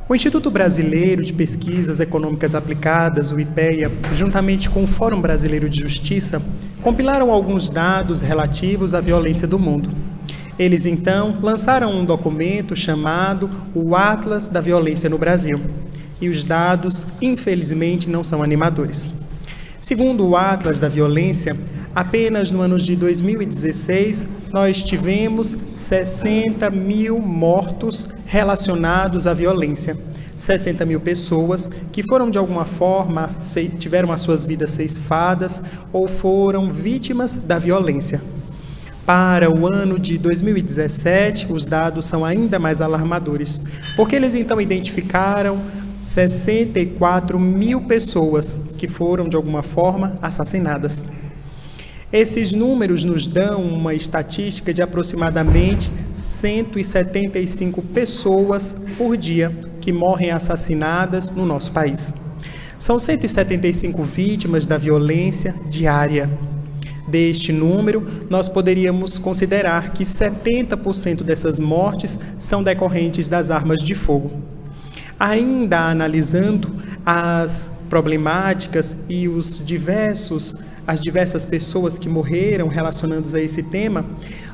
O Instituto Brasileiro de Pesquisas Econômicas Aplicadas, o IPEA, juntamente com o Fórum Brasileiro de Justiça, compilaram alguns dados relativos à violência do mundo. Eles, então, lançaram um documento chamado o Atlas da Violência no Brasil. E os dados, infelizmente, não são animadores. Segundo o Atlas da Violência, apenas no ano de 2016, nós tivemos 60 mil mortos relacionados à violência. 60 mil pessoas que foram, de alguma forma, tiveram as suas vidas ceifadas ou foram vítimas da violência. Para o ano de 2017, os dados são ainda mais alarmadores, porque eles, então, identificaram 64 mil pessoas que foram, de alguma forma, assassinadas. Esses números nos dão uma estatística de aproximadamente 175 pessoas por dia que morrem assassinadas no nosso país. São 175 vítimas da violência diária. Deste número, nós poderíamos considerar que 70% dessas mortes são decorrentes das armas de fogo. Ainda analisando as problemáticas e as diversas pessoas que morreram relacionadas a esse tema,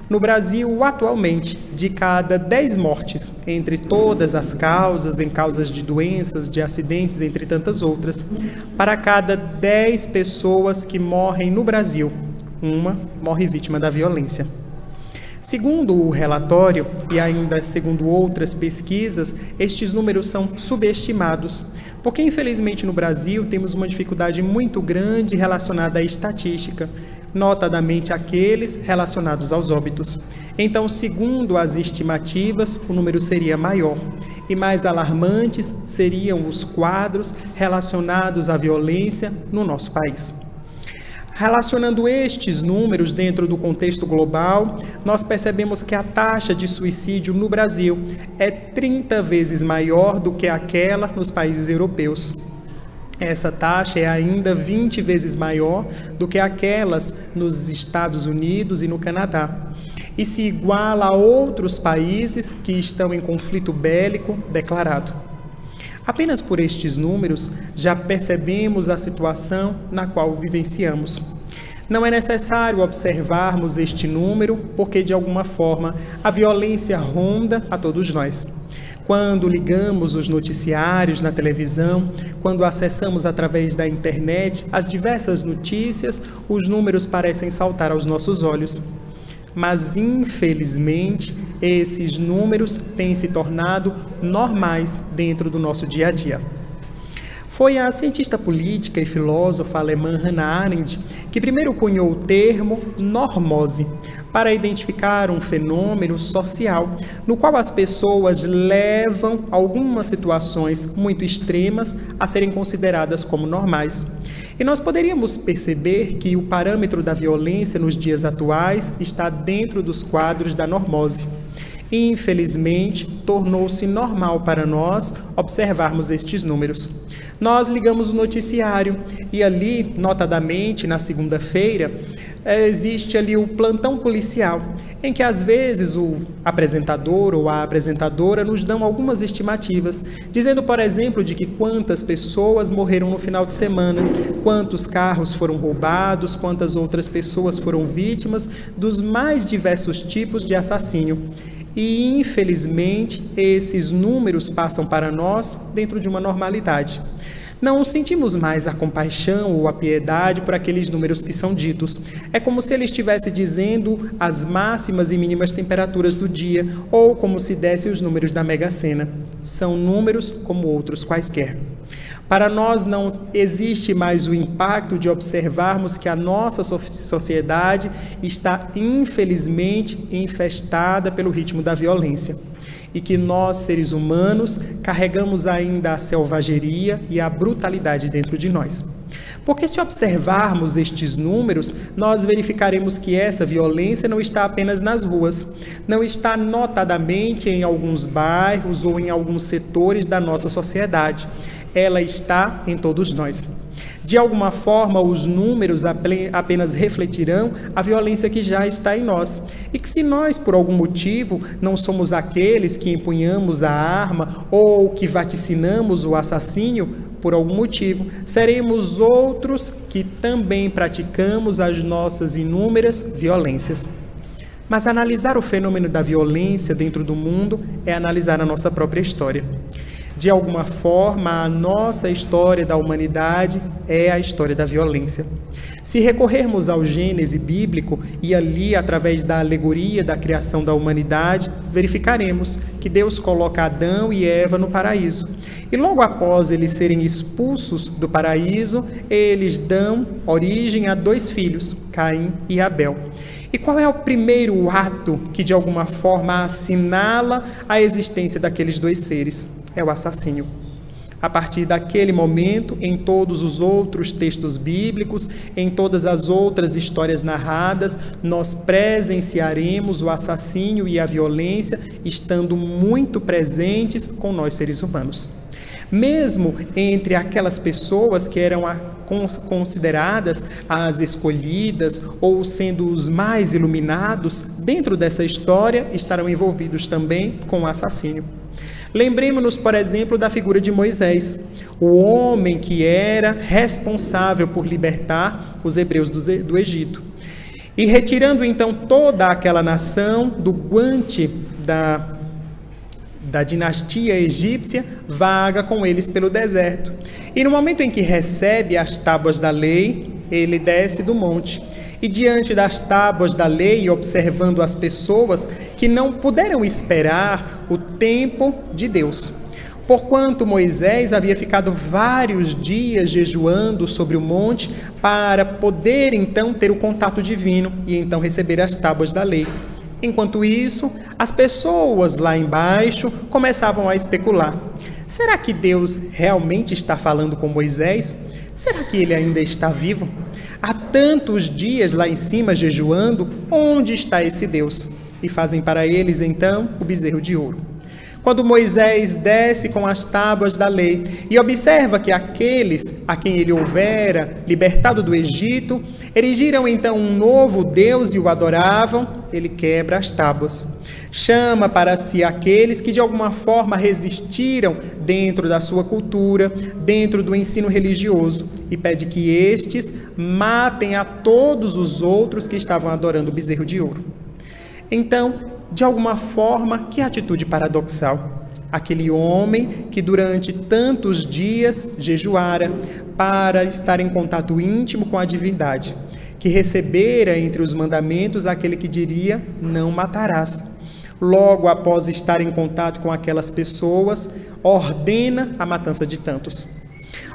no Brasil, atualmente, de cada 10 mortes, entre todas as causas, em causas de doenças, de acidentes, entre tantas outras, para cada 10 pessoas que morrem no Brasil, uma morre vítima da violência. Segundo o relatório, e ainda segundo outras pesquisas, estes números são subestimados, porque infelizmente no Brasil temos uma dificuldade muito grande relacionada à estatística, notadamente aqueles relacionados aos óbitos. Então, segundo as estimativas, o número seria maior, e mais alarmantes seriam os quadros relacionados à violência no nosso país. Relacionando estes números dentro do contexto global, nós percebemos que a taxa de suicídio no Brasil é 30 vezes maior do que aquela nos países europeus. Essa taxa é ainda 20 vezes maior do que aquelas nos Estados Unidos e no Canadá, e se iguala a outros países que estão em conflito bélico declarado. Apenas por estes números já percebemos a situação na qual vivenciamos. Não é necessário observarmos este número, porque de alguma forma a violência ronda a todos nós. Quando ligamos os noticiários na televisão, quando acessamos através da internet as diversas notícias, os números parecem saltar aos nossos olhos. Mas, infelizmente, esses números têm se tornado normais dentro do nosso dia a dia. Foi a cientista política e filósofa alemã Hannah Arendt que primeiro cunhou o termo normose para identificar um fenômeno social no qual as pessoas levam algumas situações muito extremas a serem consideradas como normais. E nós poderíamos perceber que o parâmetro da violência nos dias atuais está dentro dos quadros da normose. E, infelizmente, tornou-se normal para nós observarmos estes números. Nós ligamos o noticiário e ali, notadamente, na segunda-feira, existe ali o plantão policial, em que às vezes o apresentador ou a apresentadora nos dão algumas estimativas, dizendo, por exemplo, de que quantas pessoas morreram no final de semana, quantos carros foram roubados, quantas outras pessoas foram vítimas dos mais diversos tipos de assassínio. E, infelizmente, esses números passam para nós dentro de uma normalidade. Não sentimos mais a compaixão ou a piedade por aqueles números que são ditos. É como se ele estivesse dizendo as máximas e mínimas temperaturas do dia, ou como se desse os números da Mega Sena. São números como outros quaisquer. Para nós não existe mais o impacto de observarmos que a nossa sociedade está, infelizmente, infestada pelo ritmo da violência. E que nós, seres humanos, carregamos ainda a selvageria e a brutalidade dentro de nós. Porque se observarmos estes números, nós verificaremos que essa violência não está apenas nas ruas, não está notadamente em alguns bairros ou em alguns setores da nossa sociedade. Ela está em todos nós. De alguma forma, os números apenas refletirão a violência que já está em nós. E que se nós, por algum motivo, não somos aqueles que empunhamos a arma ou que vaticinamos o assassínio, por algum motivo, seremos outros que também praticamos as nossas inúmeras violências. Mas analisar o fenômeno da violência dentro do mundo é analisar a nossa própria história. De alguma forma, a nossa história da humanidade é a história da violência. Se recorrermos ao Gênese bíblico e ali, através da alegoria da criação da humanidade, verificaremos que Deus coloca Adão e Eva no paraíso. E logo após eles serem expulsos do paraíso, eles dão origem a 2 filhos, Caim e Abel. E qual é o primeiro ato que, de alguma forma, assinala a existência daqueles 2 seres? É o assassínio. A partir daquele momento, em todos os outros textos bíblicos, em todas as outras histórias narradas, nós presenciaremos o assassínio e a violência estando muito presentes com nós seres humanos. Mesmo entre aquelas pessoas que eram consideradas as escolhidas ou sendo os mais iluminados, dentro dessa história estarão envolvidos também com o assassínio. Lembremos-nos, por exemplo, da figura de Moisés, o homem que era responsável por libertar os hebreus do Egito. E retirando então toda aquela nação do guante da dinastia egípcia, vaga com eles pelo deserto. E no momento em que recebe as tábuas da lei, ele desce do monte. E diante das tábuas da lei, observando as pessoas que não puderam esperar o tempo de Deus. Porquanto Moisés havia ficado vários dias jejuando sobre o monte para poder então ter o contato divino e então receber as tábuas da lei. Enquanto isso, as pessoas lá embaixo começavam a especular. Será que Deus realmente está falando com Moisés? Será que ele ainda está vivo? Há tantos dias lá em cima jejuando, onde está esse Deus? E fazem para eles então o bezerro de ouro. Quando Moisés desce com as tábuas da lei e observa que aqueles a quem ele houvera libertado do Egito erigiram então um novo Deus e o adoravam, ele quebra as tábuas. Chama para si aqueles que de alguma forma resistiram dentro da sua cultura, dentro do ensino religioso, e pede que estes matem a todos os outros que estavam adorando o bezerro de ouro. Então, de alguma forma, que atitude paradoxal. Aquele homem que durante tantos dias jejuara para estar em contato íntimo com a divindade, que recebera entre os mandamentos aquele que diria, não matarás. Logo após estar em contato com aquelas pessoas, ordena a matança de tantos.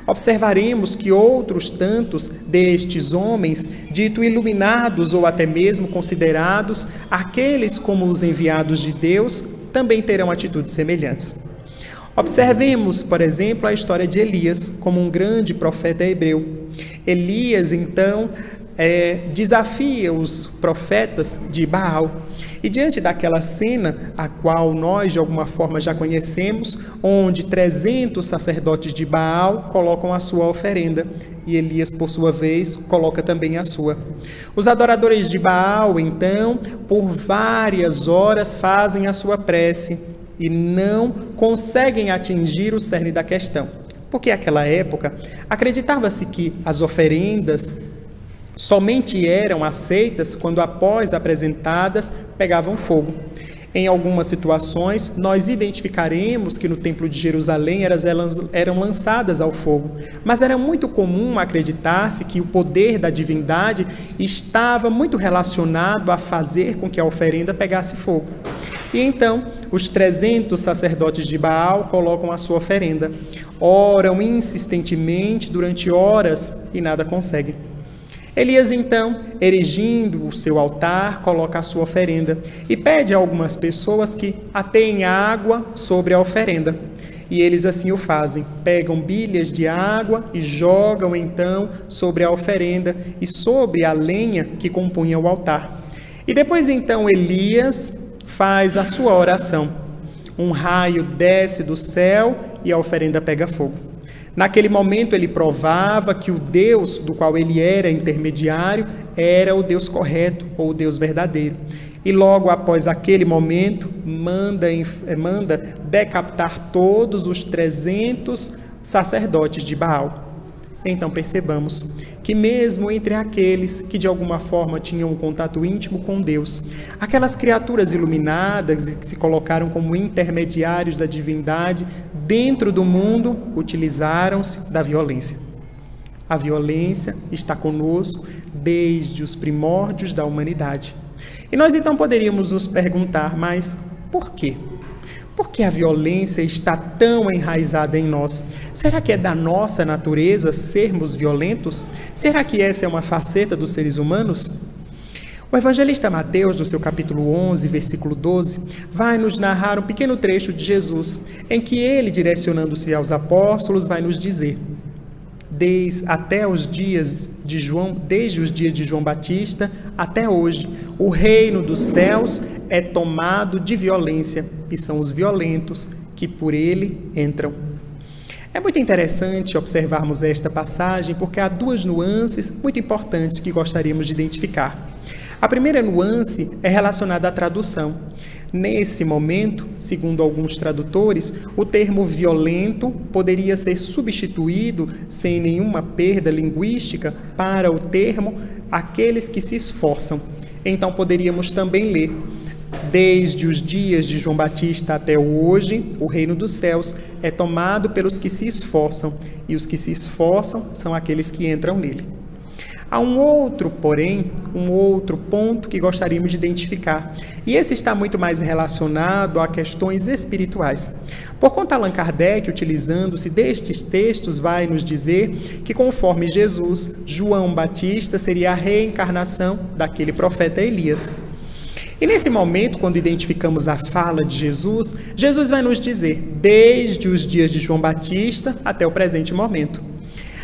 Observaremos que outros tantos destes homens, dito iluminados ou até mesmo considerados aqueles como os enviados de Deus, também terão atitudes semelhantes. Observemos, por exemplo, a história de Elias como um grande profeta hebreu. Elias, então, desafia os profetas de Baal. E diante daquela cena, a qual nós de alguma forma já conhecemos, onde 300 sacerdotes de Baal colocam a sua oferenda, e Elias, por sua vez, coloca também a sua. Os adoradores de Baal, então, por várias horas fazem a sua prece e não conseguem atingir o cerne da questão. Porque naquela época, acreditava-se que as oferendas somente eram aceitas quando, após apresentadas, pegavam fogo. Em algumas situações, nós identificaremos que no Templo de Jerusalém elas eram lançadas ao fogo, mas era muito comum acreditar-se que o poder da divindade estava muito relacionado a fazer com que a oferenda pegasse fogo. E então, os 300 sacerdotes de Baal colocam a sua oferenda, oram insistentemente durante horas e nada conseguem. Elias, então, erigindo o seu altar, coloca a sua oferenda e pede a algumas pessoas que ateiem água sobre a oferenda. E eles assim o fazem, pegam bilhas de água e jogam, então, sobre a oferenda e sobre a lenha que compunha o altar. E depois, então, Elias faz a sua oração. Um raio desce do céu e a oferenda pega fogo. Naquele momento ele provava que o Deus do qual ele era intermediário era o Deus correto ou o Deus verdadeiro. E logo após aquele momento, manda decapitar todos os 300 sacerdotes de Baal. Então percebamos que mesmo entre aqueles que de alguma forma tinham um contato íntimo com Deus, aquelas criaturas iluminadas que se colocaram como intermediários da divindade dentro do mundo, utilizaram-se da violência. A violência está conosco desde os primórdios da humanidade. E nós então poderíamos nos perguntar, mas por quê? Por que a violência está tão enraizada em nós? Será que é da nossa natureza sermos violentos? Será que essa é uma faceta dos seres humanos? O evangelista Mateus, no seu capítulo 11, versículo 12, vai nos narrar um pequeno trecho de Jesus, em que ele, direcionando-se aos apóstolos, vai nos dizer: desde os dias de João Batista até hoje, o reino dos céus é tomado de violência, e são os violentos que por ele entram. É muito interessante observarmos esta passagem, porque há duas nuances muito importantes que gostaríamos de identificar. A primeira nuance é relacionada à tradução. Nesse momento, segundo alguns tradutores, o termo violento poderia ser substituído, sem nenhuma perda linguística, para o termo aqueles que se esforçam. Então poderíamos também ler: desde os dias de João Batista até hoje, o reino dos céus é tomado pelos que se esforçam, e os que se esforçam são aqueles que entram nele. Há um outro ponto que gostaríamos de identificar, e esse está muito mais relacionado a questões espirituais. Por conta, Allan Kardec, utilizando-se destes textos, vai nos dizer que, conforme Jesus, João Batista seria a reencarnação daquele profeta Elias. E nesse momento, quando identificamos a fala de Jesus, Jesus vai nos dizer, desde os dias de João Batista até o presente momento.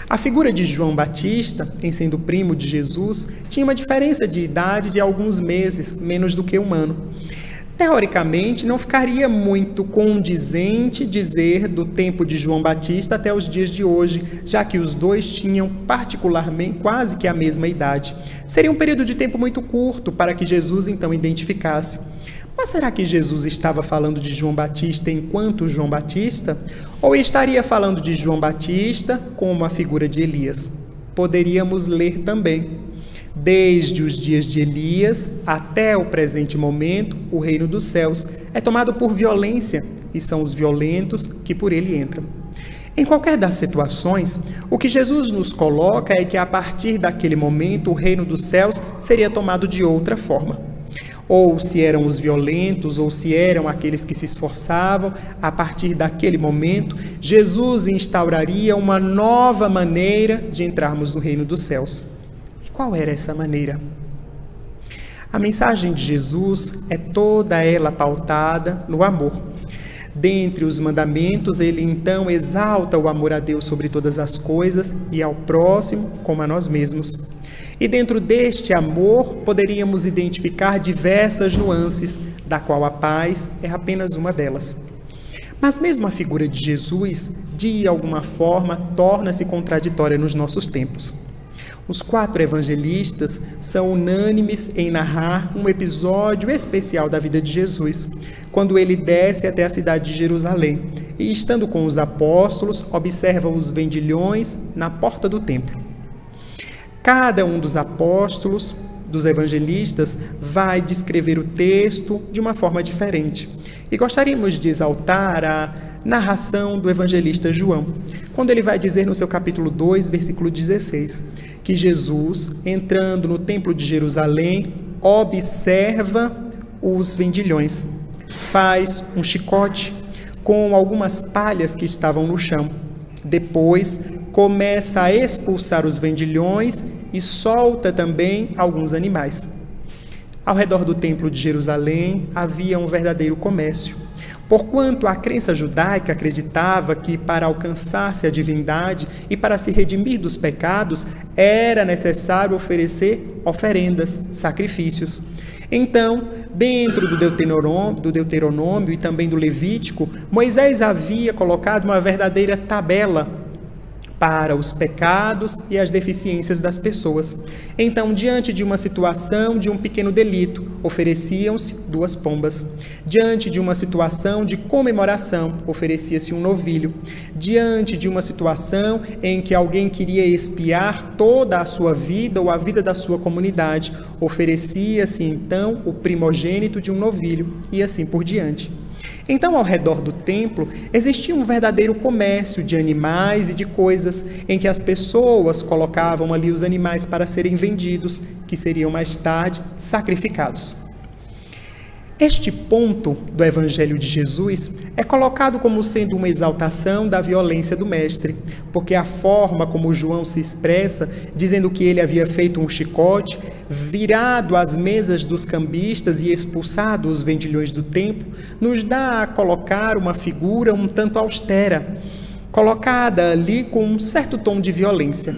A figura de João Batista, em sendo primo de Jesus, tinha uma diferença de idade de alguns meses, menos do que um ano. Teoricamente, não ficaria muito condizente dizer do tempo de João Batista até os dias de hoje, já que os dois tinham particularmente quase que a mesma idade. Seria um período de tempo muito curto para que Jesus então identificasse. Mas será que Jesus estava falando de João Batista enquanto João Batista? Ou estaria falando de João Batista como a figura de Elias? Poderíamos ler também: desde os dias de Elias até o presente momento, o reino dos céus é tomado por violência, e são os violentos que por ele entram. Em qualquer das situações, o que Jesus nos coloca é que a partir daquele momento o reino dos céus seria tomado de outra forma. Ou se eram os violentos, ou se eram aqueles que se esforçavam, a partir daquele momento, Jesus instauraria uma nova maneira de entrarmos no reino dos céus. E qual era essa maneira? A mensagem de Jesus é toda ela pautada no amor. Dentre os mandamentos, ele então exalta o amor a Deus sobre todas as coisas e ao próximo como a nós mesmos. E dentro deste amor, poderíamos identificar diversas nuances, da qual a paz é apenas uma delas. Mas mesmo a figura de Jesus, de alguma forma, torna-se contraditória nos nossos tempos. Os 4 evangelistas são unânimes em narrar um episódio especial da vida de Jesus, quando ele desce até a cidade de Jerusalém e, estando com os apóstolos, observa os vendilhões na porta do templo. Cada um dos apóstolos, dos evangelistas, vai descrever o texto de uma forma diferente. E gostaríamos de exaltar a narração do evangelista João, quando ele vai dizer no seu capítulo 2, versículo 16, que Jesus, entrando no templo de Jerusalém, observa os vendilhões, faz um chicote com algumas palhas que estavam no chão. Depois, começa a expulsar os vendilhões e solta também alguns animais. Ao redor do templo de Jerusalém havia um verdadeiro comércio, porquanto a crença judaica acreditava que para alcançar-se a divindade e para se redimir dos pecados era necessário oferecer oferendas, sacrifícios. Então, dentro do Deuteronômio e também do Levítico, Moisés havia colocado uma verdadeira tabela para os pecados e as deficiências das pessoas. Então, diante de uma situação de um pequeno delito, ofereciam-se 2 pombas. Diante de uma situação de comemoração, oferecia-se um novilho. Diante de uma situação em que alguém queria expiar toda a sua vida ou a vida da sua comunidade, oferecia-se então o primogênito de um novilho e assim por diante. Então, ao redor do templo, existia um verdadeiro comércio de animais e de coisas, em que as pessoas colocavam ali os animais para serem vendidos, que seriam mais tarde sacrificados. Este ponto do Evangelho de Jesus é colocado como sendo uma exaltação da violência do Mestre, porque a forma como João se expressa, dizendo que ele havia feito um chicote, virado às mesas dos cambistas e expulsado os vendilhões do templo, nos dá a colocar uma figura um tanto austera, colocada ali com um certo tom de violência.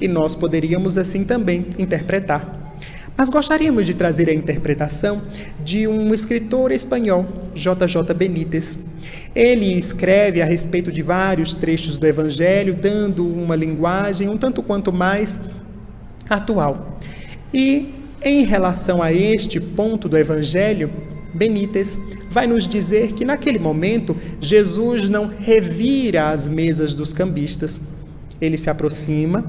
E nós poderíamos assim também interpretar. Mas gostaríamos de trazer a interpretação de um escritor espanhol, J.J. Benítez. Ele escreve a respeito de vários trechos do Evangelho, dando uma linguagem um tanto quanto mais atual. E, em relação a este ponto do Evangelho, Benítez vai nos dizer que, naquele momento, Jesus não revira as mesas dos cambistas. Ele se aproxima,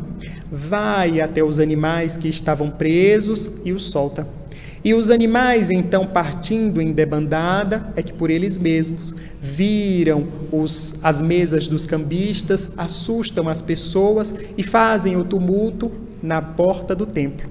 vai até os animais que estavam presos e os solta. E os animais, então, partindo em debandada, é que por eles mesmos viram as mesas dos cambistas, assustam as pessoas e fazem o tumulto na porta do templo.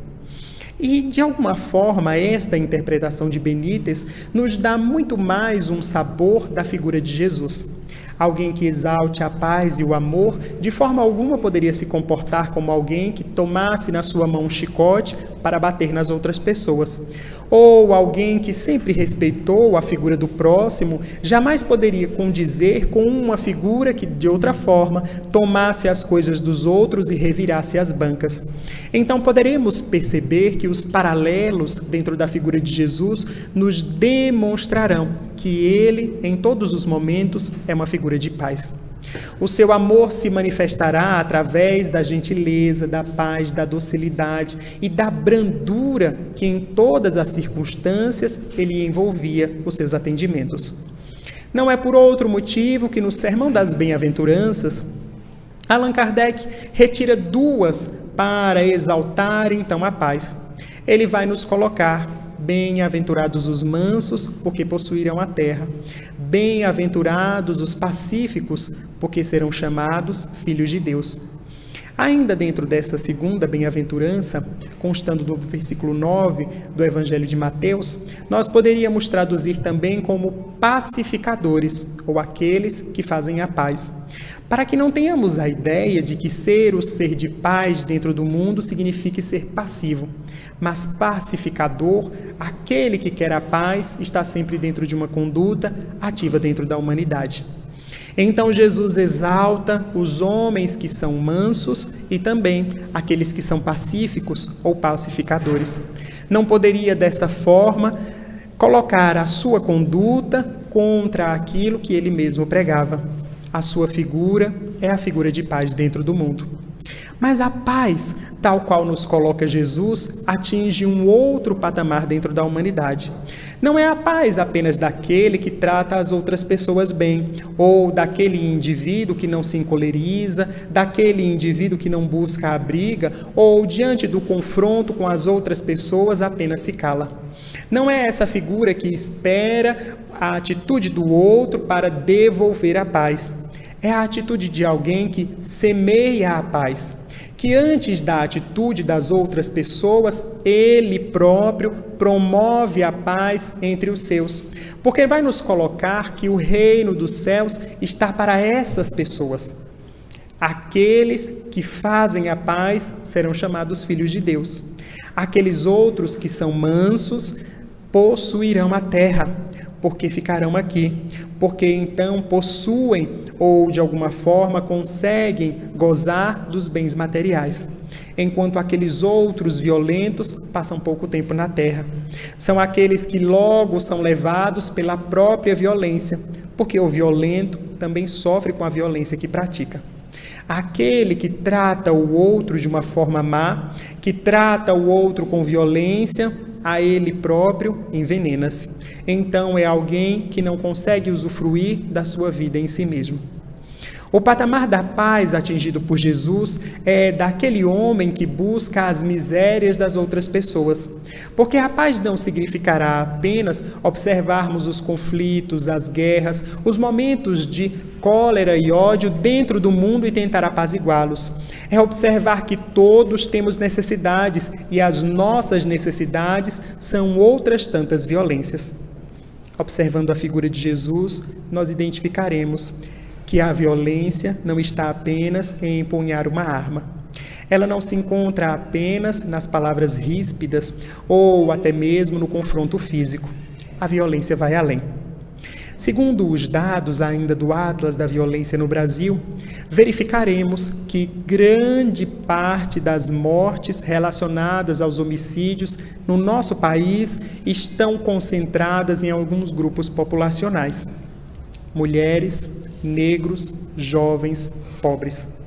E, de alguma forma, esta interpretação de Benítez nos dá muito mais um sabor da figura de Jesus. Alguém que exalte a paz e o amor, de forma alguma poderia se comportar como alguém que tomasse na sua mão um chicote para bater nas outras pessoas. Ou alguém que sempre respeitou a figura do próximo, jamais poderia condizer com uma figura que, de outra forma, tomasse as coisas dos outros e revirasse as bancas. Então, poderemos perceber que os paralelos dentro da figura de Jesus nos demonstrarão que ele, em todos os momentos, é uma figura de paz. O seu amor se manifestará através da gentileza, da paz, da docilidade e da brandura que em todas as circunstâncias ele envolvia os seus atendimentos. Não é por outro motivo que no Sermão das Bem-aventuranças, Allan Kardec retira 2 para exaltar então a paz. Ele vai nos colocar: bem-aventurados os mansos, porque possuirão a terra. Bem-aventurados os pacíficos, porque serão chamados filhos de Deus. Ainda dentro dessa segunda bem-aventurança, constando do versículo 9 do Evangelho de Mateus, nós poderíamos traduzir também como pacificadores, ou aqueles que fazem a paz. Para que não tenhamos a ideia de que ser o ser de paz dentro do mundo signifique ser passivo, mas pacificador, aquele que quer a paz, está sempre dentro de uma conduta ativa dentro da humanidade. Então Jesus exalta os homens que são mansos e também aqueles que são pacíficos ou pacificadores. Não poderia dessa forma colocar a sua conduta contra aquilo que ele mesmo pregava. A sua figura é a figura de paz dentro do mundo. Mas a paz, tal qual nos coloca Jesus, atinge um outro patamar dentro da humanidade. Não é a paz apenas daquele que trata as outras pessoas bem, ou daquele indivíduo que não se encoleriza, daquele indivíduo que não busca a briga, ou diante do confronto com as outras pessoas apenas se cala. Não é essa figura que espera a atitude do outro para devolver a paz. É a atitude de alguém que semeia a paz, que antes da atitude das outras pessoas, ele próprio promove a paz entre os seus. Porque vai nos colocar que o reino dos céus está para essas pessoas. Aqueles que fazem a paz serão chamados filhos de Deus. Aqueles outros que são mansos possuirão a terra, porque ficarão aqui, porque então possuem ou de alguma forma conseguem gozar dos bens materiais, enquanto aqueles outros violentos passam pouco tempo na terra. São aqueles que logo são levados pela própria violência, porque o violento também sofre com a violência que pratica. Aquele que trata o outro de uma forma má, que trata o outro com violência, a ele próprio envenena-se. Então é alguém que não consegue usufruir da sua vida em si mesmo. O patamar da paz atingido por Jesus é daquele homem que busca as misérias das outras pessoas. Porque a paz não significará apenas observarmos os conflitos, as guerras, os momentos de cólera e ódio dentro do mundo e tentar apaziguá-los. É observar que todos temos necessidades e as nossas necessidades são outras tantas violências. Observando a figura de Jesus, nós identificaremos que a violência não está apenas em empunhar uma arma. Ela não se encontra apenas nas palavras ríspidas ou até mesmo no confronto físico. A violência vai além. Segundo os dados ainda do Atlas da Violência no Brasil, verificaremos que grande parte das mortes relacionadas aos homicídios no nosso país estão concentradas em alguns grupos populacionais: mulheres, negros, jovens, pobres.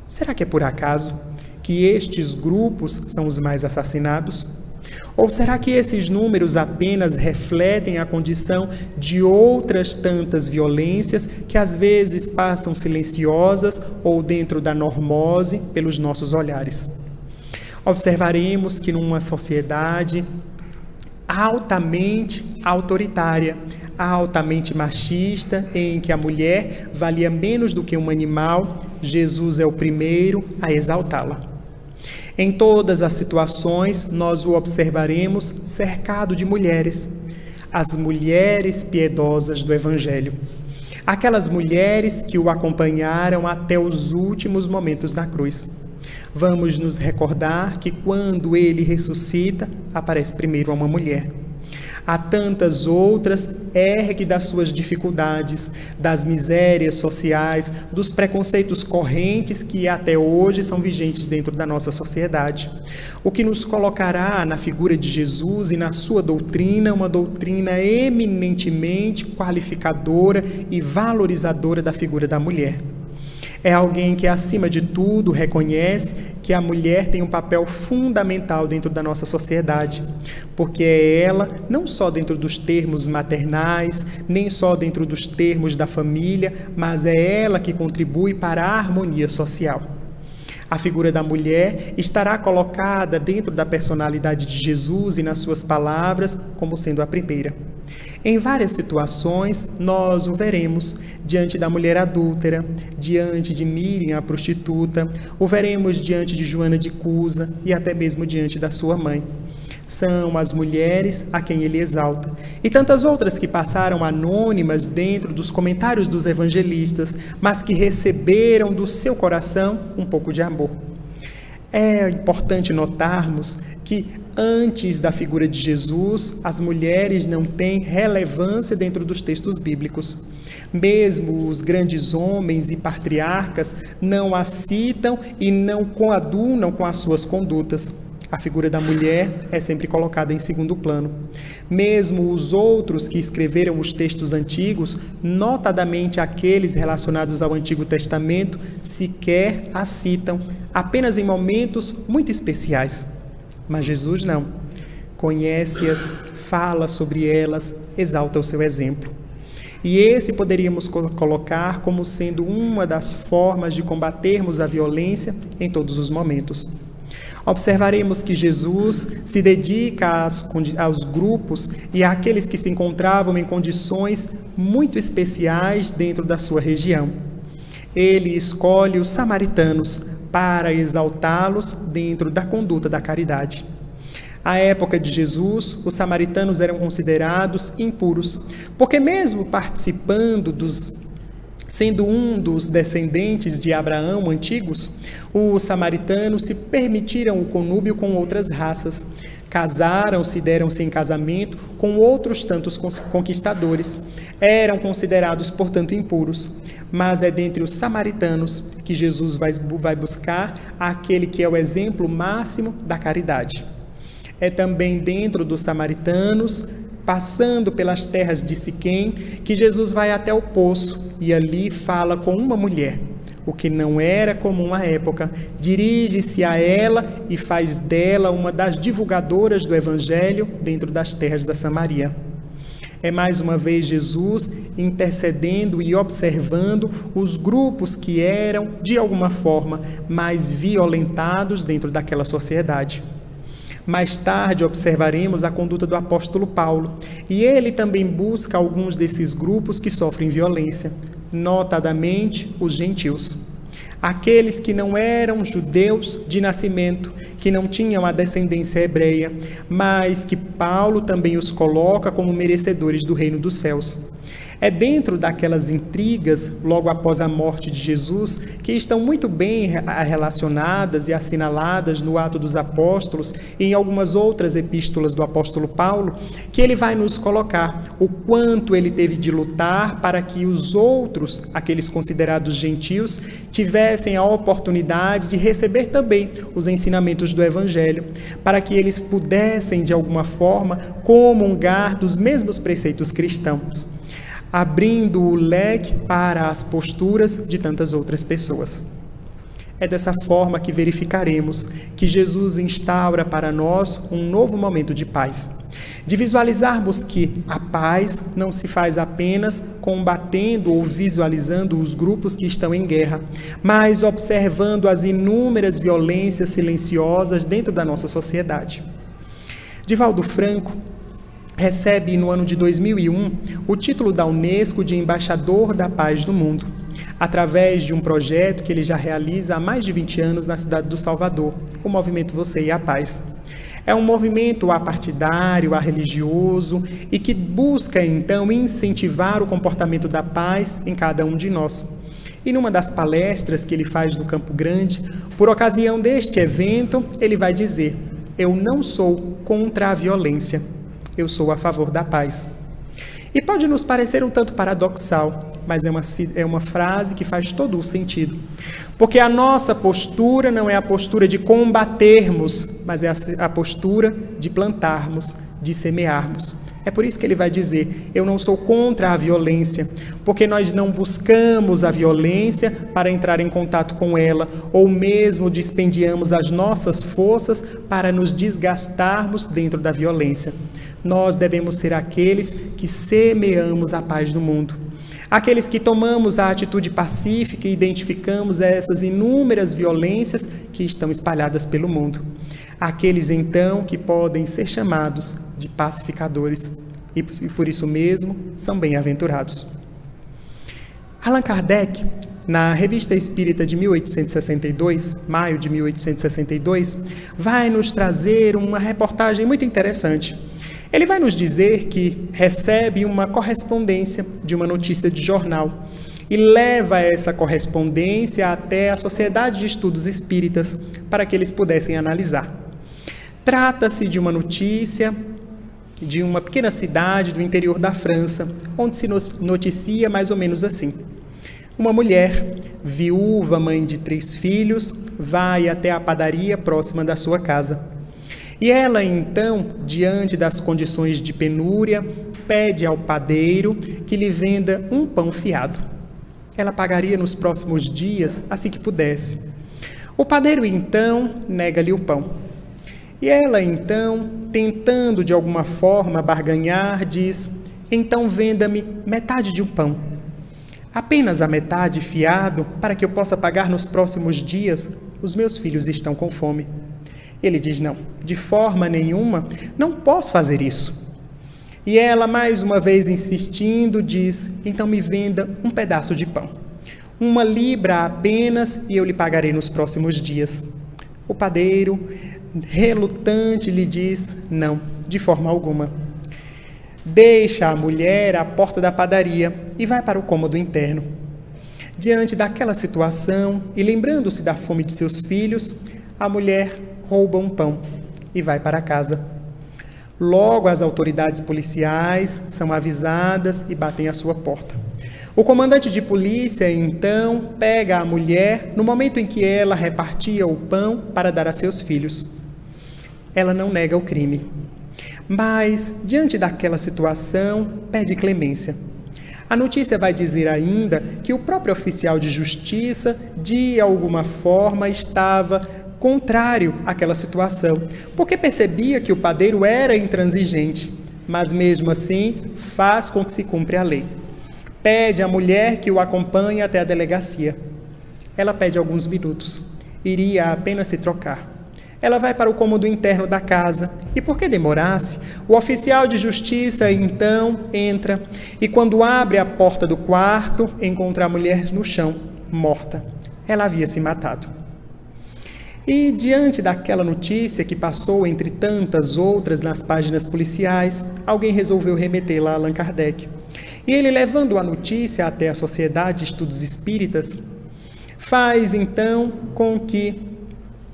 Será que é por acaso que estes grupos são os mais assassinados? Ou será que esses números apenas refletem a condição de outras tantas violências que às vezes passam silenciosas ou dentro da normose pelos nossos olhares? Observaremos que numa sociedade altamente autoritária, altamente machista, em que a mulher valia menos do que um animal, Jesus é o primeiro a exaltá-la. Em todas as situações, nós o observaremos cercado de mulheres, as mulheres piedosas do Evangelho, aquelas mulheres que o acompanharam até os últimos momentos da cruz. Vamos nos recordar que quando ele ressuscita, aparece primeiro uma mulher. Há tantas outras, ergue das suas dificuldades, das misérias sociais, dos preconceitos correntes que até hoje são vigentes dentro da nossa sociedade. O que nos colocará na figura de Jesus e na sua doutrina, uma doutrina eminentemente qualificadora e valorizadora da figura da mulher. É alguém que, acima de tudo, reconhece que a mulher tem um papel fundamental dentro da nossa sociedade, porque é ela, não só dentro dos termos maternais, nem só dentro dos termos da família, mas é ela que contribui para a harmonia social. A figura da mulher estará colocada dentro da personalidade de Jesus e nas suas palavras como sendo a primeira. Em várias situações, nós o veremos diante da mulher adúltera, diante de Miriam, a prostituta, o veremos diante de Joana de Cusa e até mesmo diante da sua mãe. São as mulheres a quem ele exalta. E tantas outras que passaram anônimas dentro dos comentários dos evangelistas, mas que receberam do seu coração um pouco de amor. É importante notarmos que antes da figura de Jesus, as mulheres não têm relevância dentro dos textos bíblicos. Mesmo os grandes homens e patriarcas não a citam e não coadunam com as suas condutas. A figura da mulher é sempre colocada em segundo plano. Mesmo os outros que escreveram os textos antigos, notadamente aqueles relacionados ao Antigo Testamento, sequer a citam, apenas em momentos muito especiais. Mas Jesus não. Conhece-as, fala sobre elas, exalta o seu exemplo. E esse poderíamos colocar como sendo uma das formas de combatermos a violência em todos os momentos. Observaremos que Jesus se dedica aos grupos e àqueles que se encontravam em condições muito especiais dentro da sua região. Ele escolhe os samaritanos para exaltá-los dentro da conduta da caridade. À época de Jesus, os samaritanos eram considerados impuros, porque mesmo sendo um dos descendentes de Abraão antigos, os samaritanos se permitiram o conúbio com outras raças. Casaram-se e deram-se em casamento com outros tantos conquistadores. Eram considerados, portanto, impuros. Mas é dentre os samaritanos que Jesus vai buscar aquele que é o exemplo máximo da caridade. É também dentro dos samaritanos, passando pelas terras de Siquém, que Jesus vai até o poço e ali fala com uma mulher, o que não era comum à época, dirige-se a ela e faz dela uma das divulgadoras do Evangelho dentro das terras da Samaria. É mais uma vez Jesus intercedendo e observando os grupos que eram, de alguma forma, mais violentados dentro daquela sociedade. Mais tarde observaremos a conduta do apóstolo Paulo, e ele também busca alguns desses grupos que sofrem violência, notadamente os gentios. Aqueles que não eram judeus de nascimento, que não tinham a descendência hebreia, mas que Paulo também os coloca como merecedores do reino dos céus. É dentro daquelas intrigas, logo após a morte de Jesus, que estão muito bem relacionadas e assinaladas no Atos dos Apóstolos e em algumas outras epístolas do apóstolo Paulo, que ele vai nos colocar o quanto ele teve de lutar para que os outros, aqueles considerados gentios, tivessem a oportunidade de receber também os ensinamentos do Evangelho, para que eles pudessem, de alguma forma, comungar dos mesmos preceitos cristãos, abrindo o leque para as posturas de tantas outras pessoas. É dessa forma que verificaremos que Jesus instaura para nós um novo momento de paz, de visualizarmos que a paz não se faz apenas combatendo ou visualizando os grupos que estão em guerra, mas observando as inúmeras violências silenciosas dentro da nossa sociedade. Divaldo Franco recebe no ano de 2001 o título da Unesco de Embaixador da Paz do Mundo, através de um projeto que ele já realiza há mais de 20 anos na cidade do Salvador, o movimento Você e a Paz. É um movimento apartidário, religioso e que busca então incentivar o comportamento da paz em cada um de nós. E numa das palestras que ele faz no Campo Grande, por ocasião deste evento, ele vai dizer: eu não sou contra a violência, eu sou a favor da paz. E pode nos parecer um tanto paradoxal, mas é uma frase que faz todo o sentido. Porque a nossa postura não é a postura de combatermos, mas é a postura de plantarmos, de semearmos. É por isso que ele vai dizer: eu não sou contra a violência, porque nós não buscamos a violência para entrar em contato com ela, ou mesmo dispendiamos as nossas forças para nos desgastarmos dentro da violência. Nós devemos ser aqueles que semeamos a paz no mundo. Aqueles que tomamos a atitude pacífica e identificamos essas inúmeras violências que estão espalhadas pelo mundo. Aqueles, então, que podem ser chamados de pacificadores e, por isso mesmo, são bem-aventurados. Allan Kardec, na Revista Espírita de 1862, maio de 1862, vai nos trazer uma reportagem muito interessante. Ele vai nos dizer que recebe uma correspondência de uma notícia de jornal e leva essa correspondência até a Sociedade de Estudos Espíritas para que eles pudessem analisar. Trata-se de uma notícia de uma pequena cidade do interior da França, onde se noticia mais ou menos assim: uma mulher, viúva, mãe de 3 filhos, vai até a padaria próxima da sua casa. E ela, então, diante das condições de penúria, pede ao padeiro que lhe venda um pão fiado. Ela pagaria nos próximos dias, assim que pudesse. O padeiro, então, nega-lhe o pão. E ela, então, tentando de alguma forma barganhar, diz: então venda-me metade de um pão. Apenas a metade fiado, para que eu possa pagar nos próximos dias, os meus filhos estão com fome. Ele diz: não, de forma nenhuma, não posso fazer isso. E ela, mais uma vez insistindo, diz: então me venda um pedaço de pão. 1 libra apenas e eu lhe pagarei nos próximos dias. O padeiro, relutante, lhe diz: não, de forma alguma. Deixa a mulher à porta da padaria e vai para o cômodo interno. Diante daquela situação e lembrando-se da fome de seus filhos, a mulher rouba um pão e vai para casa. Logo as autoridades policiais são avisadas e batem à sua porta. O comandante de polícia, então, pega a mulher no momento em que ela repartia o pão para dar a seus filhos. Ela não nega o crime, mas, diante daquela situação, pede clemência. A notícia vai dizer ainda que o próprio oficial de justiça, de alguma forma, estava contrário àquela situação, porque percebia que o padeiro era intransigente, mas mesmo assim faz com que se cumpra a lei. Pede à mulher que o acompanhe até a delegacia. Ela pede alguns minutos. Iria apenas se trocar. Ela vai para o cômodo interno da casa e, por que demorasse, o oficial de justiça então entra e, quando abre a porta do quarto, encontra a mulher no chão, morta. Ela havia se matado. E, diante daquela notícia que passou entre tantas outras nas páginas policiais, alguém resolveu remetê-la a Allan Kardec. E ele, levando a notícia até a Sociedade de Estudos Espíritas, faz então com que,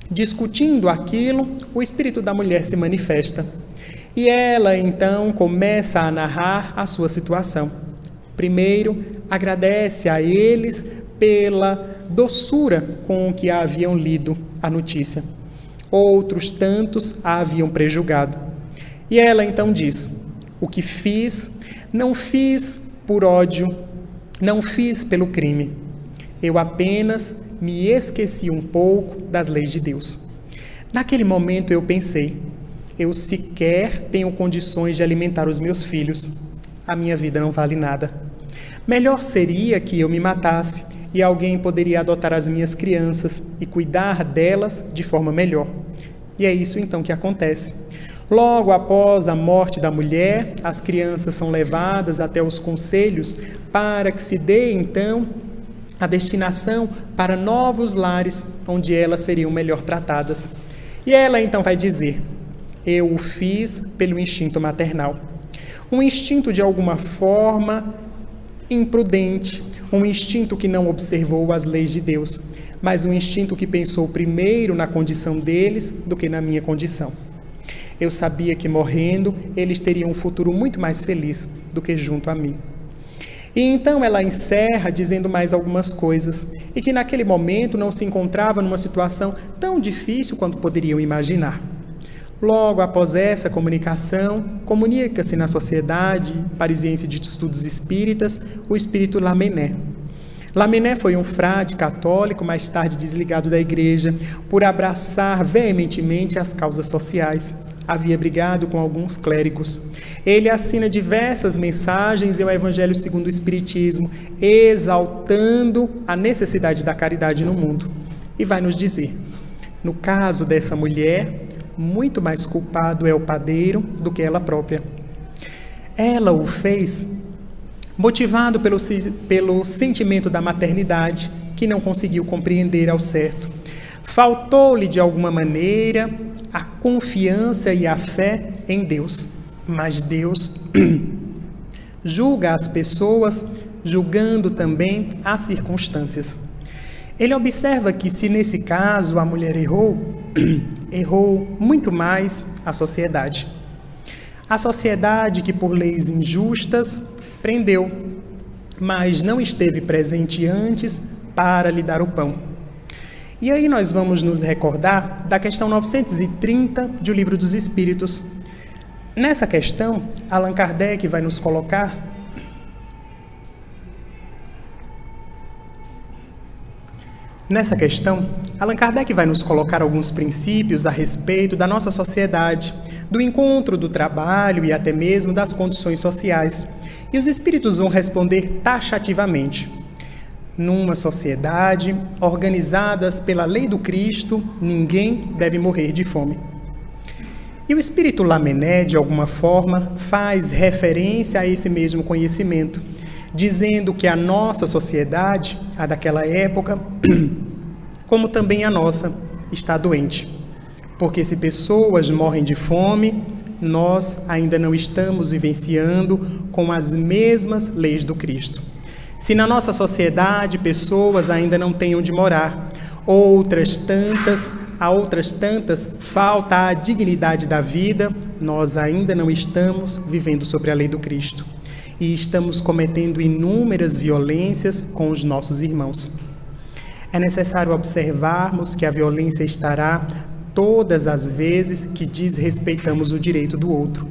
discutindo aquilo, o espírito da mulher se manifesta. E ela então começa a narrar a sua situação. Primeiro, agradece a eles pela doçura com que a haviam lido a notícia. Outros tantos a haviam prejulgado. E ela então diz: o que fiz, não fiz por ódio, não fiz pelo crime. Eu apenas me esqueci um pouco das leis de Deus. Naquele momento eu pensei: eu sequer tenho condições de alimentar os meus filhos. A minha vida não vale nada. Melhor seria que eu me matasse e alguém poderia adotar as minhas crianças e cuidar delas de forma melhor. E é isso então que acontece. Logo após a morte da mulher, as crianças são levadas até os conselhos para que se dê então a destinação para novos lares onde elas seriam melhor tratadas. E ela então vai dizer: eu o fiz pelo instinto maternal. Um instinto de alguma forma imprudente, um instinto que não observou as leis de Deus, mas um instinto que pensou primeiro na condição deles do que na minha condição. Eu sabia que morrendo eles teriam um futuro muito mais feliz do que junto a mim. E então ela encerra dizendo mais algumas coisas, e que naquele momento não se encontrava numa situação tão difícil quanto poderiam imaginar. Logo após essa comunicação, comunica-se na Sociedade Parisiense de Estudos Espíritas o espírito Lamennais. Lamennais foi um frade católico, mais tarde desligado da igreja, por abraçar veementemente as causas sociais. Havia brigado com alguns clérigos. Ele assina diversas mensagens ao Evangelho segundo o Espiritismo, exaltando a necessidade da caridade no mundo. E vai nos dizer: no caso dessa mulher, muito mais culpado é o padeiro do que ela própria. Ela o fez motivado pelo sentimento da maternidade, que não conseguiu compreender ao certo. Faltou-lhe, de alguma maneira, a confiança e a fé em Deus. Mas Deus julga as pessoas, julgando também as circunstâncias. Ele observa que, se nesse caso a mulher errou, errou muito mais a sociedade. A sociedade que, por leis injustas, prendeu, mas não esteve presente antes para lhe dar o pão. E aí nós vamos nos recordar da questão 930 de O Livro dos Espíritos. Nessa questão, Allan Kardec vai nos colocar alguns princípios a respeito da nossa sociedade, do encontro do trabalho e até mesmo das condições sociais. E os espíritos vão responder taxativamente: numa sociedade organizadas pela lei do Cristo, ninguém deve morrer de fome. E o espírito Lamennais, de alguma forma, faz referência a esse mesmo conhecimento, dizendo que a nossa sociedade, a daquela época, como também a nossa, está doente. Porque se pessoas morrem de fome, nós ainda não estamos vivenciando com as mesmas leis do Cristo. Se na nossa sociedade pessoas ainda não têm onde morar, a outras tantas falta a dignidade da vida, nós ainda não estamos vivendo sobre a lei do Cristo. E estamos cometendo inúmeras violências com os nossos irmãos. É necessário observarmos que a violência estará todas as vezes que desrespeitamos o direito do outro.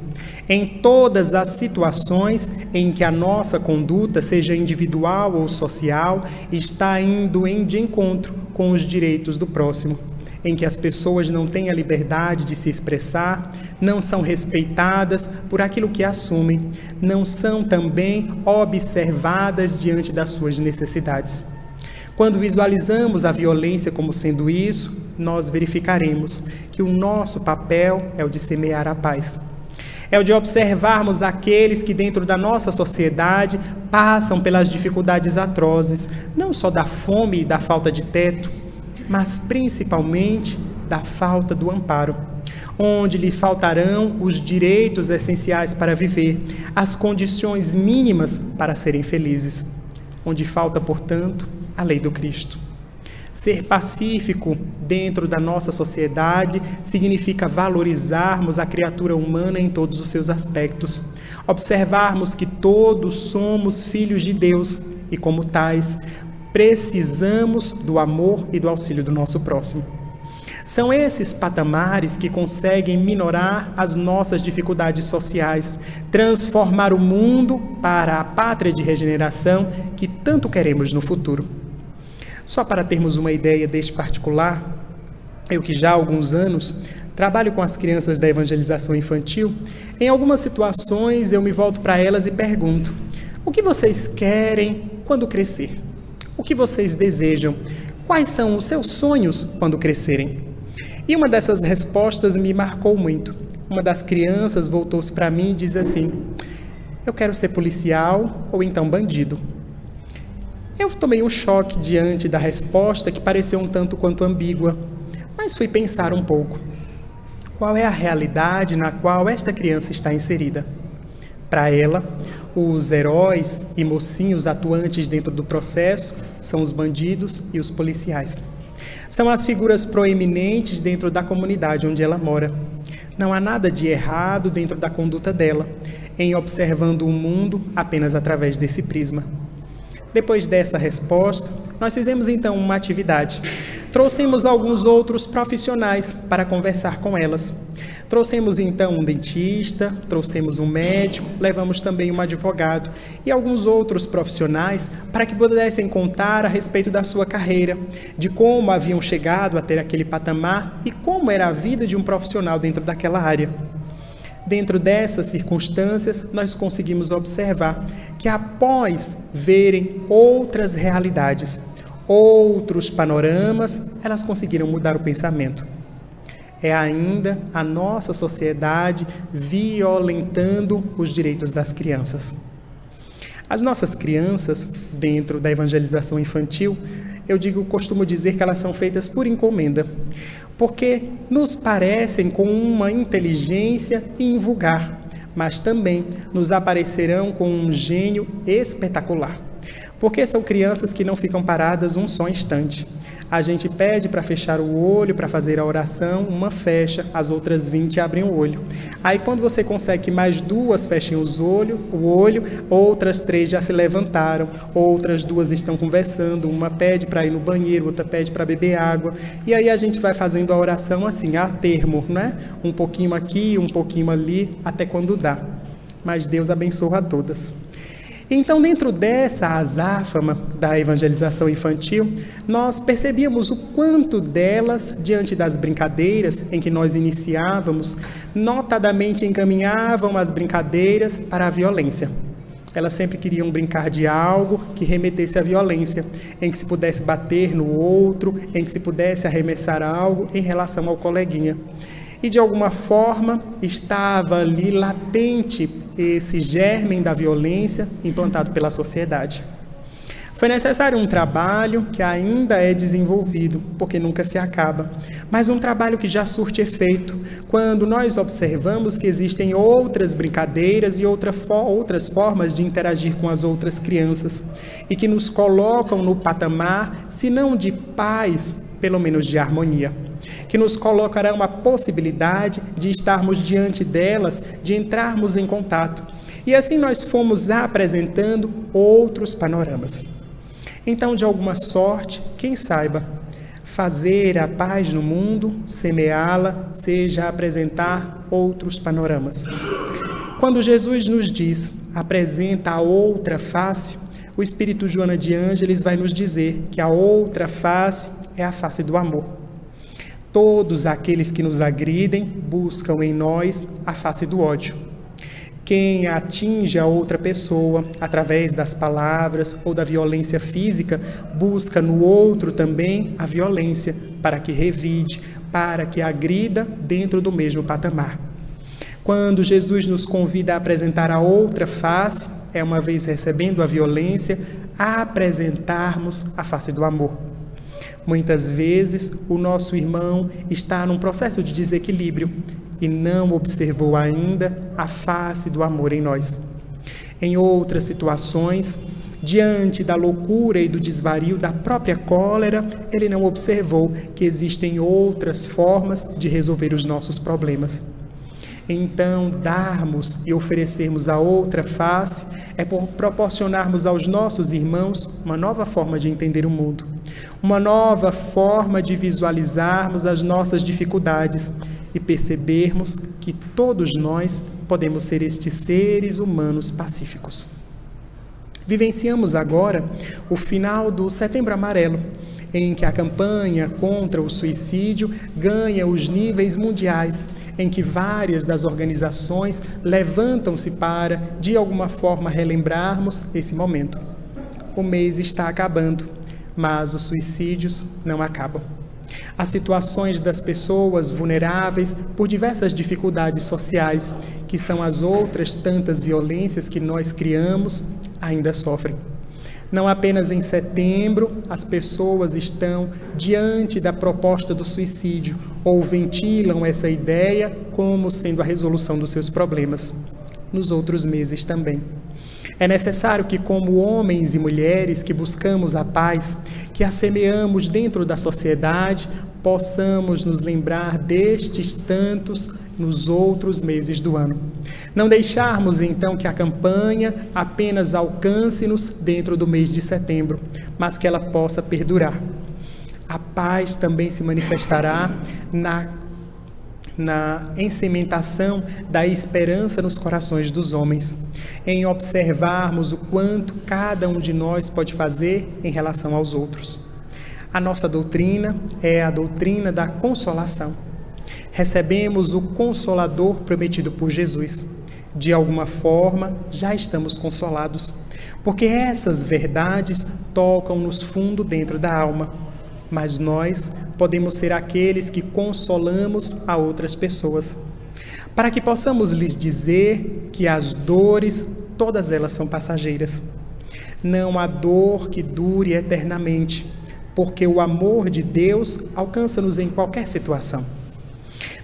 Em todas as situações em que a nossa conduta, seja individual ou social, está indo de encontro com os direitos do próximo, em que as pessoas não têm a liberdade de se expressar, não são respeitadas por aquilo que assumem, não são também observadas diante das suas necessidades. Quando visualizamos a violência como sendo isso, nós verificaremos que o nosso papel é o de semear a paz. É o de observarmos aqueles que dentro da nossa sociedade passam pelas dificuldades atrozes, não só da fome e da falta de teto, mas principalmente da falta do amparo, onde lhe faltarão os direitos essenciais para viver, as condições mínimas para serem felizes, onde falta, portanto, a lei do Cristo. Ser pacífico dentro da nossa sociedade significa valorizarmos a criatura humana em todos os seus aspectos, observarmos que todos somos filhos de Deus e, como tais, precisamos do amor e do auxílio do nosso próximo. São esses patamares que conseguem minorar as nossas dificuldades sociais, transformar o mundo para a pátria de regeneração que tanto queremos no futuro. Só para termos uma ideia deste particular, eu que já há alguns anos trabalho com as crianças da evangelização infantil, em algumas situações eu me volto para elas e pergunto: o que vocês querem quando crescer? O que vocês desejam? Quais são os seus sonhos quando crescerem? E uma dessas respostas me marcou muito. Uma das crianças voltou-se para mim e disse assim: eu quero ser policial ou então bandido. Eu tomei um choque diante da resposta que pareceu um tanto quanto ambígua, mas fui pensar um pouco. Qual é a realidade na qual esta criança está inserida? Para ela, os heróis e mocinhos atuantes dentro do processo são os bandidos e os policiais. São as figuras proeminentes dentro da comunidade onde ela mora. Não há nada de errado dentro da conduta dela, em observando o mundo apenas através desse prisma. Depois dessa resposta, nós fizemos então uma atividade. Trouxemos alguns outros profissionais para conversar com elas. Trouxemos então um dentista, trouxemos um médico, levamos também um advogado e alguns outros profissionais para que pudessem contar a respeito da sua carreira, de como haviam chegado a ter aquele patamar e como era a vida de um profissional dentro daquela área. Dentro dessas circunstâncias, nós conseguimos observar que após verem outras realidades, outros panoramas, elas conseguiram mudar o pensamento. É ainda a nossa sociedade violentando os direitos das crianças. As nossas crianças, dentro da evangelização infantil, costumo dizer que elas são feitas por encomenda, porque nos parecem com uma inteligência invulgar, mas também nos aparecerão com um gênio espetacular, porque são crianças que não ficam paradas um só instante. A gente pede para fechar o olho, para fazer a oração, uma fecha, as outras 20 abrem o olho. Aí quando você consegue que mais 2 fechem o olho, outras 3 já se levantaram, outras 2 estão conversando, uma pede para ir no banheiro, outra pede para beber água. E aí a gente vai fazendo a oração assim, a termo, né? Um pouquinho aqui, um pouquinho ali, até quando dá. Mas Deus abençoa a todas. Então, dentro dessa azáfama da evangelização infantil, nós percebíamos o quanto delas, diante das brincadeiras em que nós iniciávamos, notadamente encaminhavam as brincadeiras para a violência. Elas sempre queriam brincar de algo que remetesse à violência, em que se pudesse bater no outro, em que se pudesse arremessar algo em relação ao coleguinha. E, de alguma forma, estava ali latente esse germe da violência implantado pela sociedade. Foi necessário um trabalho que ainda é desenvolvido, porque nunca se acaba, mas um trabalho que já surte efeito, quando nós observamos que existem outras brincadeiras e outras formas de interagir com as outras crianças, e que nos colocam no patamar, se não de paz, pelo menos de harmonia, que nos colocará uma possibilidade de estarmos diante delas, de entrarmos em contato. E assim nós fomos apresentando outros panoramas. Então, de alguma sorte, quem saiba, fazer a paz no mundo, semeá-la, seja apresentar outros panoramas. Quando Jesus nos diz, apresenta a outra face, o Espírito Joana de Ângeles vai nos dizer que a outra face é a face do amor. Todos aqueles que nos agridem buscam em nós a face do ódio. Quem atinge a outra pessoa através das palavras ou da violência física, busca no outro também a violência para que revide, para que agrida dentro do mesmo patamar. Quando Jesus nos convida a apresentar a outra face, é uma vez recebendo a violência, a apresentarmos a face do amor. Muitas vezes, o nosso irmão está num processo de desequilíbrio e não observou ainda a face do amor em nós. Em outras situações, diante da loucura e do desvario da própria cólera, ele não observou que existem outras formas de resolver os nossos problemas. Então, darmos e oferecermos a outra face é proporcionarmos aos nossos irmãos uma nova forma de entender o mundo, uma nova forma de visualizarmos as nossas dificuldades e percebermos que todos nós podemos ser estes seres humanos pacíficos. Vivenciamos agora o final do Setembro Amarelo, em que a campanha contra o suicídio ganha os níveis mundiais, em que várias das organizações levantam-se para, de alguma forma, relembrarmos esse momento. O mês está acabando, mas os suicídios não acabam. As situações das pessoas vulneráveis por diversas dificuldades sociais, que são as outras tantas violências que nós criamos, ainda sofrem. Não apenas em setembro, as pessoas estão diante da proposta do suicídio ou ventilam essa ideia como sendo a resolução dos seus problemas. Nos outros meses também. É necessário que, como homens e mulheres que buscamos a paz, que a semeamos dentro da sociedade, possamos nos lembrar destes tantos nos outros meses do ano. Não deixarmos, então, que a campanha apenas alcance-nos dentro do mês de setembro, mas que ela possa perdurar. A paz também se manifestará na ensementação da esperança nos corações dos homens, em observarmos o quanto cada um de nós pode fazer em relação aos outros. A nossa doutrina é a doutrina da consolação. Recebemos o Consolador prometido por Jesus. De alguma forma, já estamos consolados, porque essas verdades tocam-nos fundo dentro da alma. Mas nós podemos ser aqueles que consolamos a outras pessoas, para que possamos lhes dizer que as dores, todas elas são passageiras. Não há dor que dure eternamente, porque o amor de Deus alcança-nos em qualquer situação.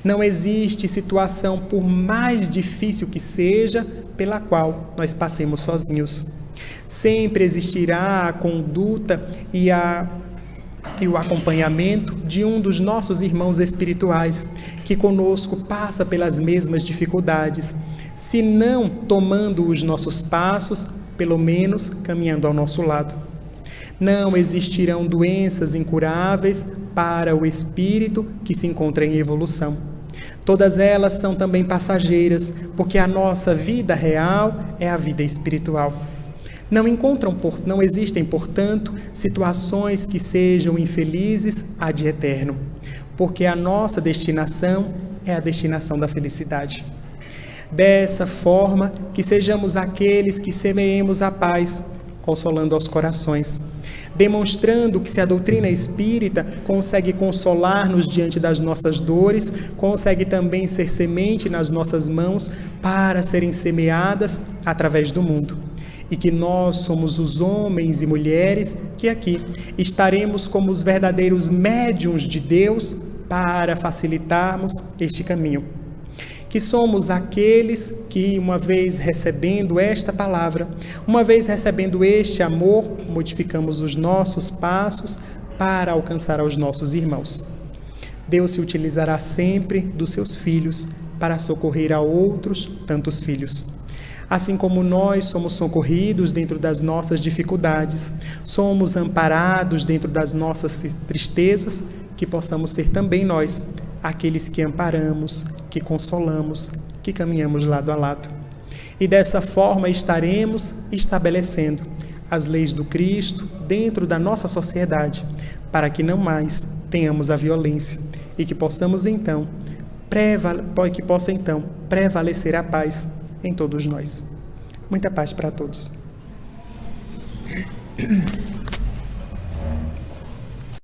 Não existe situação, por mais difícil que seja, pela qual nós passemos sozinhos. Sempre existirá a conduta e o acompanhamento de um dos nossos irmãos espirituais, que conosco passa pelas mesmas dificuldades, se não tomando os nossos passos, pelo menos caminhando ao nosso lado. Não existirão doenças incuráveis para o espírito que se encontra em evolução. Todas elas são também passageiras, porque a nossa vida real é a vida espiritual. Não existem, portanto, situações que sejam infelizes ad eterno, porque a nossa destinação é a destinação da felicidade. Dessa forma, que sejamos aqueles que semeemos a paz, consolando aos corações, demonstrando que se a doutrina espírita consegue consolar-nos diante das nossas dores, consegue também ser semente nas nossas mãos para serem semeadas através do mundo. E que nós somos os homens e mulheres que aqui estaremos como os verdadeiros médiuns de Deus para facilitarmos este caminho. Que somos aqueles que, uma vez recebendo esta palavra, uma vez recebendo este amor, modificamos os nossos passos para alcançar aos nossos irmãos. Deus se utilizará sempre dos seus filhos para socorrer a outros tantos filhos. Assim como nós somos socorridos dentro das nossas dificuldades, somos amparados dentro das nossas tristezas, que possamos ser também nós, aqueles que amparamos, que consolamos, que caminhamos lado a lado. E dessa forma estaremos estabelecendo as leis do Cristo dentro da nossa sociedade, para que não mais tenhamos a violência e que possa então prevalecer a paz em todos nós. Muita paz para todos.